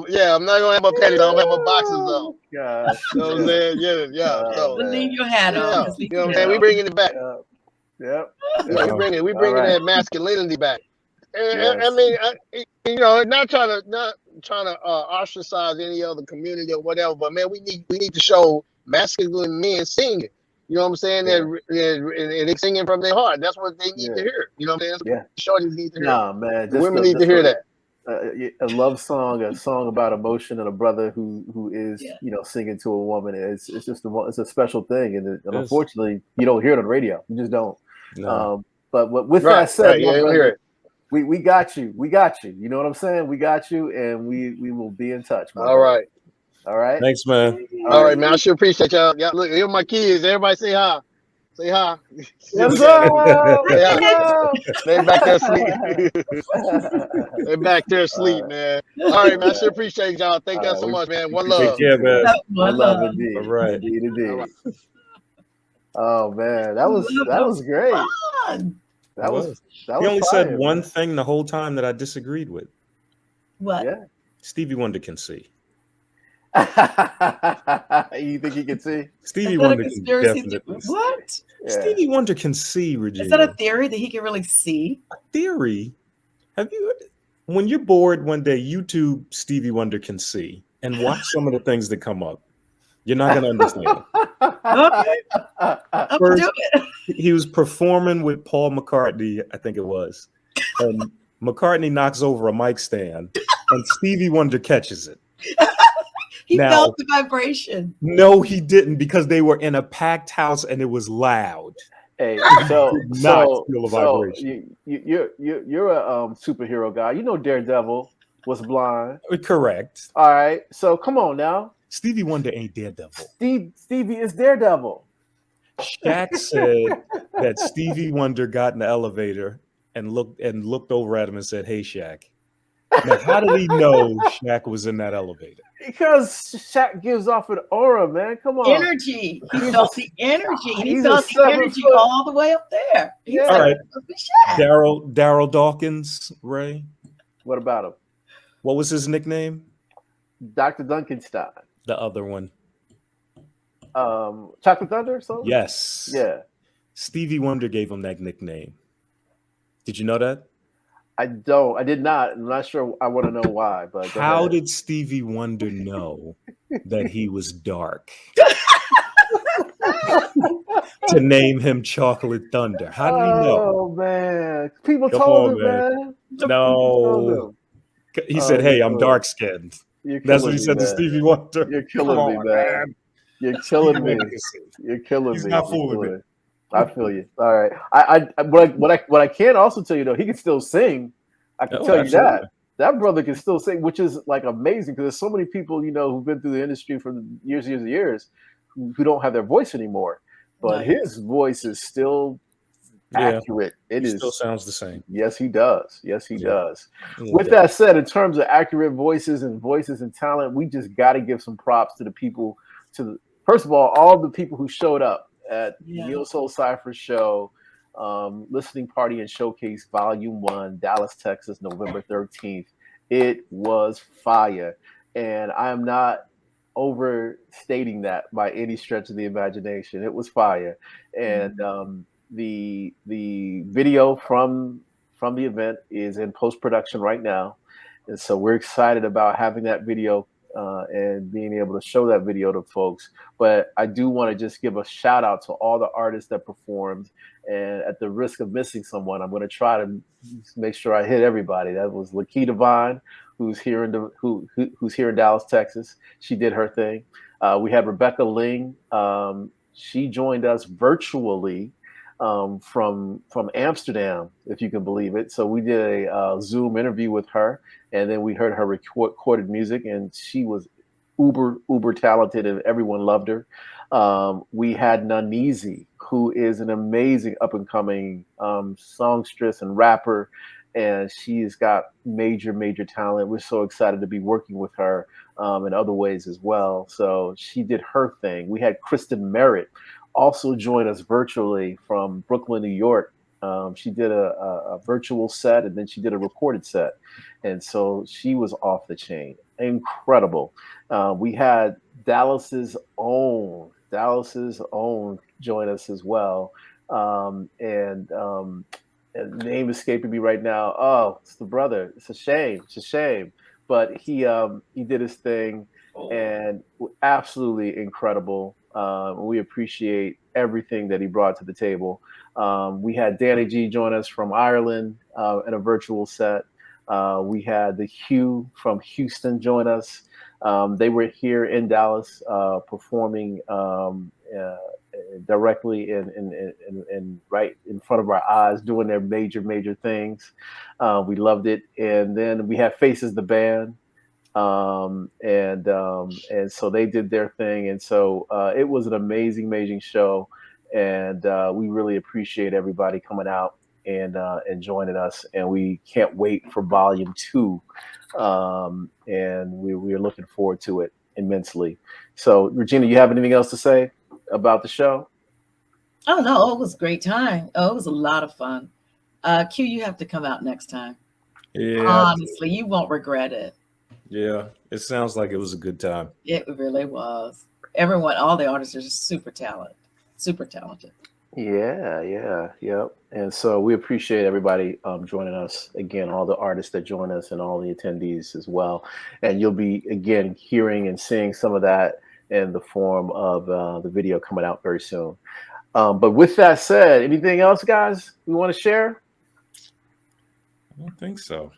panties on. I'm gonna have my boxes on. Gosh. You know what I'm saying? Yeah. So, leave your hat on. You know what I'm saying? We bringing it back. Yep. We bringing that masculinity back. And, I mean, not trying to ostracize any other community or whatever, but man, we need to show masculine men singing. You know what I'm saying? And they singing from their heart. That's what they need to hear. You know what I'm saying? Yeah. Shorties need to hear. Nah, man. Women need to hear that. A love song, a song about emotion, and a brother who is singing to a woman. It's just it's a special thing, and unfortunately, you don't hear it on the radio. You just don't. No. But with that said, you don't hear it. We got you. We got you. You know what I'm saying? We got you, and we will be in touch. All right. All right. Thanks, man. All right, man. I sure appreciate y'all. Yeah, look, here are my kids. Everybody say hi. Say hi. Yes, sir. They're back there asleep. They're back there asleep, man. All right, man. I sure appreciate y'all. Thank y'all so much, man. One love. Take care, man. One love indeed. All right. Indeed. All right. Oh man, that was great. That was he only said one thing the whole time that I disagreed with. What? Yeah. Stevie Wonder can see. You think he can see? Stevie Wonder can definitely see. What? Yeah. Stevie Wonder can see, Regina. Is that a theory that he can really see? A theory? When you're bored one day, YouTube Stevie Wonder can see and watch some of the things that come up. You're not going to understand. Okay. First, he was performing with Paul McCartney, I think it was. And McCartney knocks over a mic stand and Stevie Wonder catches it. He felt the vibration. No, he didn't, because they were in a packed house and it was loud. Hey, feel a vibration. You're a superhero guy. You know Daredevil was blind. Correct. All right. So come on now. Stevie Wonder ain't Daredevil. Stevie is Daredevil. Shaq said that Stevie Wonder got in the elevator and looked over at him and said, "Hey, Shaq." Now, how did he know Shaq was in that elevator? Because Shaq gives off an aura, man. Come on. Energy. He felt the energy. And he He's felt a the energy 7 foot. all the way up there. He Yeah. said, All right. "It must be Shaq." Daryl Dawkins, Ray. What about him? What was his nickname? Dr. Duncanstein. The other one. Chocolate Thunder or something? Yes. Yeah. Stevie Wonder gave him that nickname. Did you know that? I did not. I'm not sure. I want to know why. But go How ahead. did Stevie Wonder know that he was dark? To name him Chocolate Thunder. How did he know? Oh man. People Come told on, him, man. man. People No. told him. He said, "Hey, I'm you're dark skinned." You're That's what killing he me, said to man. Stevie Wonder. You're killing Come me, on, man. You're killing me. Wonder. You're killing He's me. not You're fooling killing me. me. I feel you. All right. What I can also tell you though, he can still sing. I can Oh, tell you absolutely. that brother can still sing, which is like amazing because there's so many people who've been through the industry for years and years who don't have their voice anymore. But Right. his voice is still Yeah. accurate. It He is. still sounds the same. Yes, he does. Yes, he Yeah. does. Yeah. With that said, in terms of accurate voices and talent, we just got to give some props to the people. First of all the people who showed up at Neo Soul Cypher's show, listening party and showcase Volume 1, Dallas, Texas, November 13th. It was fire, and I am not overstating that by any stretch of the imagination. It was fire, and the video from the event is in post-production right now, and so we're excited about having that video and being able to show that video to folks. But I do want to just give a shout out to all the artists that performed, and at the risk of missing someone, I'm going to try to make sure I hit everybody. That was Lakita Vine, who's here in Dallas, Texas. She did her thing. We had Rebecca Ling. She joined us virtually from Amsterdam, if you can believe it. So we did a Zoom interview with her, and then we heard her recorded music, and she was uber talented, and everyone loved her. We had Nanizi, who is an amazing up and coming songstress and rapper, and she's got major talent. We're so excited to be working with her in other ways as well. So she did her thing. We had Kristen Merritt also join us virtually from Brooklyn, New York. She did a virtual set, and then she did a recorded set. And so she was off the chain. Incredible. We had Dallas's own join us as well. And the name escaping me right now. Oh, it's the brother. It's a shame. But he did his thing, and absolutely incredible. We appreciate everything that he brought to the table. We had Danny G join us from Ireland in a virtual set. We had the Hugh from Houston join us. They were here in Dallas performing directly in right in front of our eyes, doing their major things. We loved it. And then we had Faces the band. And so they did their thing, and so it was an amazing show, and we really appreciate everybody coming out and joining us, and we can't wait for Volume 2, and we are looking forward to it immensely. So, Regina, you have anything else to say about the show? Oh no, it was a great time. Oh, it was a lot of fun. Q, you have to come out next time. Yeah. Honestly, you won't regret it. Yeah, it sounds like it was a good time. It really was. Everyone, all the artists are just super talented. Yep. And so we appreciate everybody joining us again, all the artists that join us and all the attendees as well. And you'll be again hearing and seeing some of that in the form of the video coming out very soon. But with that said, anything else, guys, we want to share? I don't think so.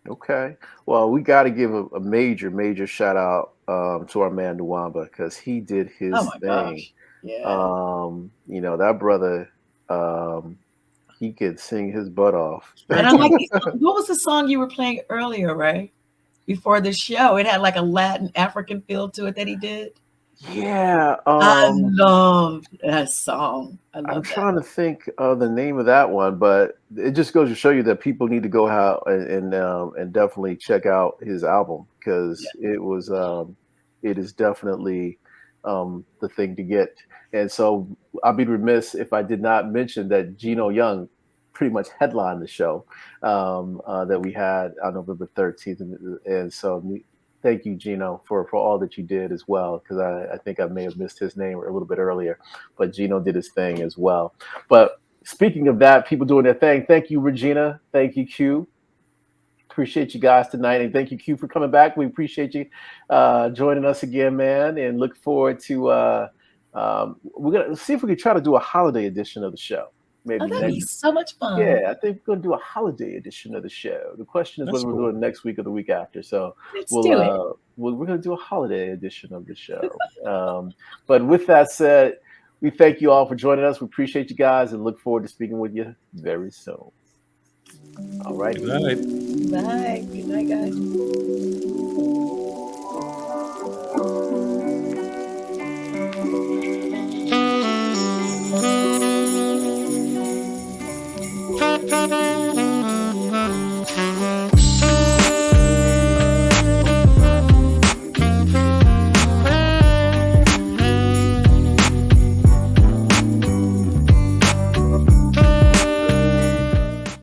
Okay. Well, we got to give a major shout out to our man Nuwamba, because he did his thing. Gosh. Yeah. That brother, he could sing his butt off. And I like what was the song you were playing earlier, Ray? Before the show, it had like a Latin African feel to it that he did. Yeah. I love that song. I I'm love that. trying to think of the name of that one, but it just goes to show you that people need to go out and definitely check out his album because it is definitely the thing to get. And so I'd be remiss if I did not mention that Gino Young pretty much headlined the show that we had on November 13th, and so thank you, Gino, for all that you did as well, because I think I may have missed his name a little bit earlier, but Gino did his thing as well. But speaking of that, people doing their thing, thank you, Regina. Thank you, Q. Appreciate you guys tonight, and thank you, Q, for coming back. We appreciate you joining us again, man, and look forward to we're gonna see if we can try to do a holiday edition of the show. Maybe Oh, that'd be next. so much fun. Yeah, I think we're gonna do a holiday edition of the show. The question is That's whether we're cool. doing next week or the week after. So Let's do it. we're gonna do a holiday edition of the show. But with that said, we thank you all for joining us. We appreciate you guys and look forward to speaking with you very soon. All right. Good night. Bye. Good night, guys.